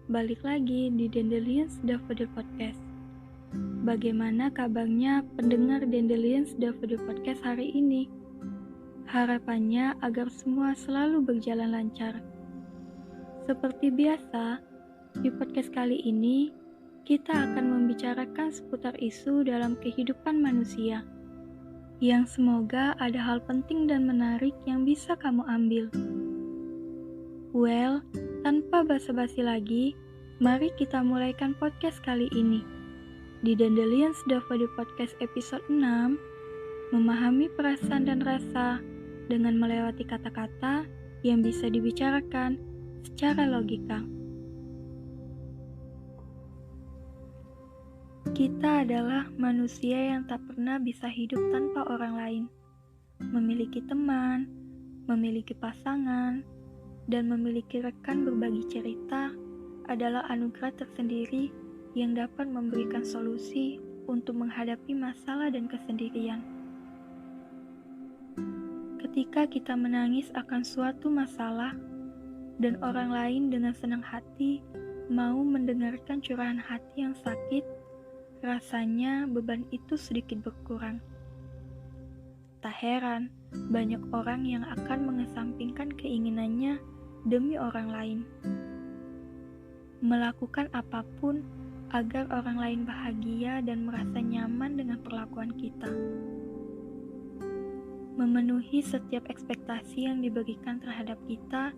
balik lagi di Dandelions Daffodil Podcast. Bagaimana kabarnya pendengar Dandelions Daffodil Podcast hari ini? Harapannya agar semua selalu berjalan lancar. Seperti biasa, di podcast kali ini, kita akan membicarakan seputar isu dalam kehidupan manusia, yang semoga ada hal penting dan menarik yang bisa kamu ambil. Well, tanpa basa-basi lagi, mari kita mulaikan podcast kali ini. Di Dandelions Daffodil Podcast episode 6, memahami perasaan dan rasa dengan melewati kata-kata yang bisa dibicarakan secara logika. Kita adalah manusia yang tak pernah bisa hidup tanpa orang lain. Memiliki teman, memiliki pasangan, dan memiliki rekan berbagi cerita adalah anugerah tersendiri yang dapat memberikan solusi untuk menghadapi masalah dan kesendirian. Ketika kita menangis akan suatu masalah, dan orang lain dengan senang hati mau mendengarkan curahan hati yang sakit, rasanya beban itu sedikit berkurang. Tak heran, banyak orang yang akan mengesampingkan keinginannya demi orang lain. Melakukan apapun agar orang lain bahagia dan merasa nyaman dengan perlakuan kita. Memenuhi setiap ekspektasi yang diberikan terhadap kita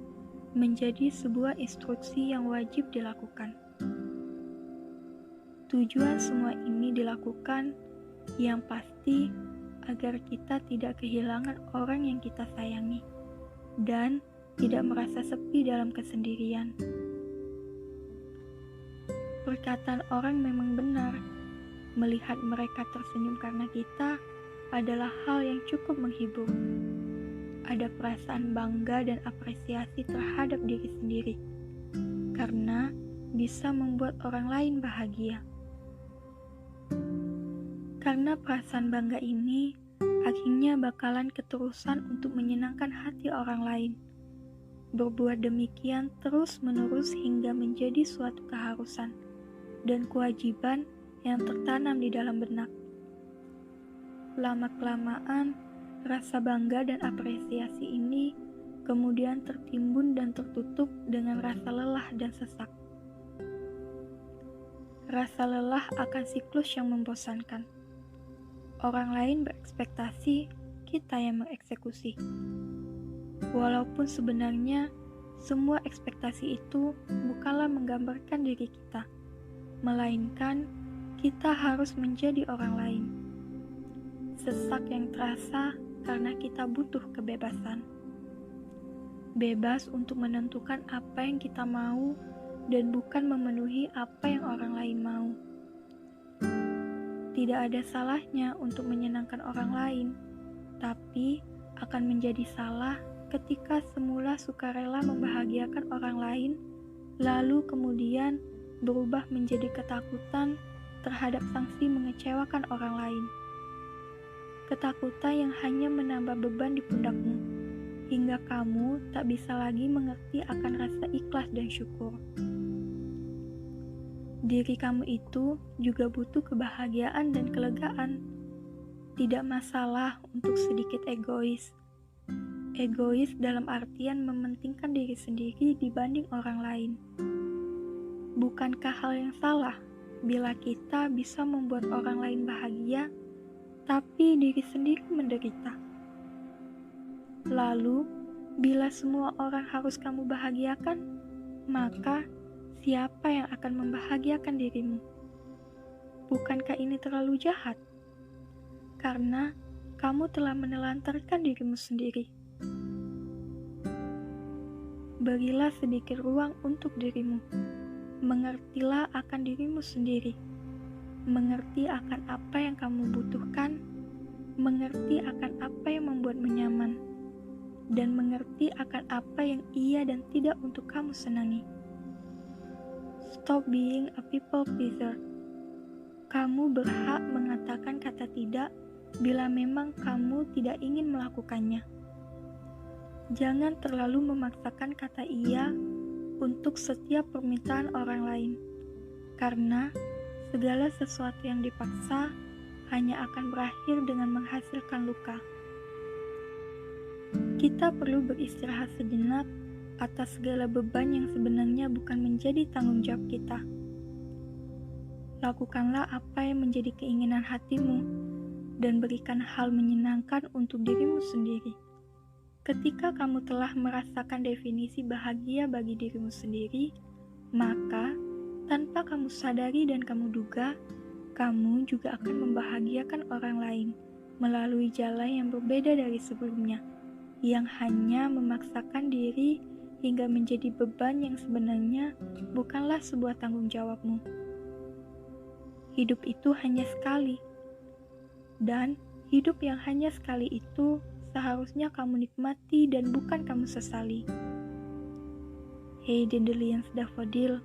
menjadi sebuah instruksi yang wajib dilakukan. Tujuan semua ini dilakukan yang pasti agar kita tidak kehilangan orang yang kita sayangi dan tidak merasa sepi dalam kesendirian. Perkataan orang memang benar. Melihat mereka tersenyum karena kita adalah hal yang cukup menghibur. Ada perasaan bangga dan apresiasi terhadap diri sendiri, karena bisa membuat orang lain bahagia. Karena perasaan bangga ini, akhirnya bakalan keterusan untuk menyenangkan hati orang lain. Berbuat demikian terus-menerus hingga menjadi suatu keharusan dan kewajiban yang tertanam di dalam benak. Lama-kelamaan, rasa bangga dan apresiasi ini kemudian tertimbun dan tertutup dengan rasa lelah dan sesak. Rasa lelah akan siklus yang membosankan. Orang lain berekspektasi, kita yang mengeksekusi. Walaupun sebenarnya semua ekspektasi itu bukanlah menggambarkan diri kita, melainkan kita harus menjadi orang lain. Sesak yang terasa karena kita butuh kebebasan. Bebas untuk menentukan apa yang kita mau dan bukan memenuhi apa yang orang lain mau. Tidak ada salahnya untuk menyenangkan orang lain, tapi akan menjadi salah ketika semula sukarela membahagiakan orang lain, lalu kemudian berubah menjadi ketakutan terhadap sanksi mengecewakan orang lain. Ketakutan yang hanya menambah beban di pundakmu, hingga kamu tak bisa lagi mengerti akan rasa ikhlas dan syukur. Diri kamu itu juga butuh kebahagiaan dan kelegaan. Tidak masalah untuk sedikit egois. Egois dalam artian mementingkan diri sendiri dibanding orang lain. Bukankah hal yang salah bila kita bisa membuat orang lain bahagia, tapi diri sendiri menderita? Lalu, bila semua orang harus kamu bahagiakan, maka siapa yang akan membahagiakan dirimu? Bukankah ini terlalu jahat? Karena kamu telah menelantarkan dirimu sendiri. Berilah sedikit ruang untuk dirimu. Mengertilah akan dirimu sendiri. Mengerti akan apa yang kamu butuhkan. Mengerti akan apa yang membuatmu nyaman. Dan mengerti akan apa yang iya dan tidak untuk kamu senangi. Stop being a people pleaser. Kamu berhak mengatakan kata tidak bila memang kamu tidak ingin melakukannya. Jangan terlalu memaksakan kata iya untuk setiap permintaan orang lain, karena segala sesuatu yang dipaksa hanya akan berakhir dengan menghasilkan luka. Kita perlu beristirahat sejenak atas segala beban yang sebenarnya bukan menjadi tanggung jawab kita. Lakukanlah apa yang menjadi keinginan hatimu dan berikan hal menyenangkan untuk dirimu sendiri. Ketika kamu telah merasakan definisi bahagia bagi dirimu sendiri, maka tanpa kamu sadari dan kamu duga, kamu juga akan membahagiakan orang lain melalui jalan yang berbeda dari sebelumnya, yang hanya memaksakan diri hingga menjadi beban yang sebenarnya bukanlah sebuah tanggung jawabmu. Hidup itu hanya sekali, dan hidup yang hanya sekali itu seharusnya kamu nikmati dan bukan kamu sesali. Hey Dandelions Daffodil,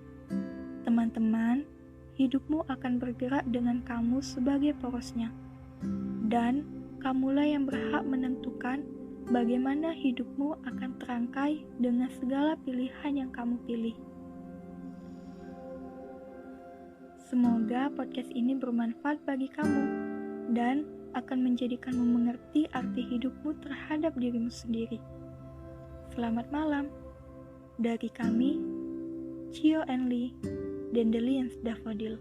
teman-teman, hidupmu akan bergerak dengan kamu sebagai porosnya, dan kamulah yang berhak menentukan bagaimana hidupmu akan terangkai dengan segala pilihan yang kamu pilih. Semoga podcast ini bermanfaat bagi kamu dan akan menjadikanmu mengerti arti hidupmu terhadap dirimu sendiri. Selamat malam. Dari kami, Cio and Lee, Dandelions Daffodil.